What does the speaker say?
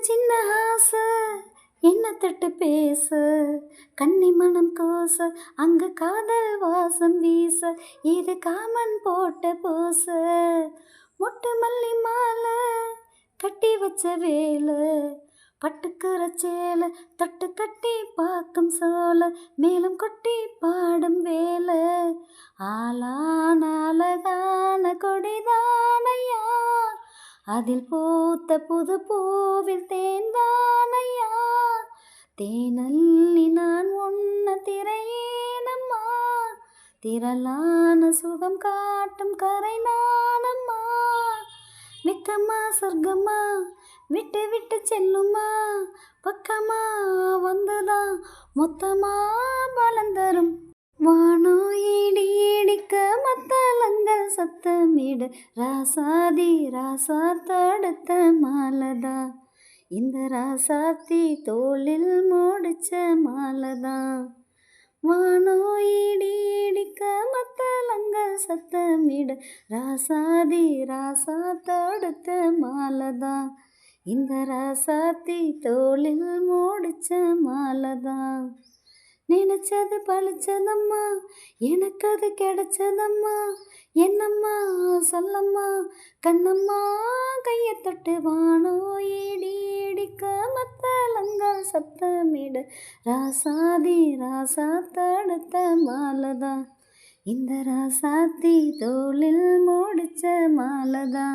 சின்ன ஆசை என்ன தட்டு பேச கன்னி மனம் கோச அங்கு காதல் வாசம் வீச இது காமன் போட்ட பூச மொட்டு மல்லி மாலை கட்டி வச்ச வேலை பட்டுக்கிற சேலை தொட்டு கட்டி பாக்கும் சோலை மேலும் கொட்டி பாடும் வேலை ஆளான அழகான கொடிதானையா அதில் பூத்த புது பூவில் தேன்தானையா தேனல்லி நான் உன்ன திரையேனம்மா திரளான சுகம் காட்டும் கரை நானம்மா வெக்கம்மா சொர்க்கம்மா விட்டு விட்டு செல்லுமா பக்கமா வந்துதான் மொத்தமா பலந்தரும் வானோ இடி இடிக்க மத்தளங்கள் சத்தமிடு ராசாதி ராசா தடுத்த மாலதா இந்த ராசாத்தி தோளில் முடிச்ச மாலதா வானோ இடி இடிக்க மத்தளங்கள் சத்தமிடு ராசாதி ராசா தடுத்த மாலதா இந்த ராசாத்தி தோளில் முடிச்ச மாலதா நினைச்சது பழிச்சதம்மா எனக்கு அது கிடைச்சதம்மா என்னம்மா சொல்லம்மா கண்ணம்மா கையை தட்டு வானோ இடி இடிக்க மத்தளங்கள் சத்தமிடு ராசாதி ராசா தடுத்த மாலதா இந்த ராசாத்தி தோளில் முடிச்ச மாலதா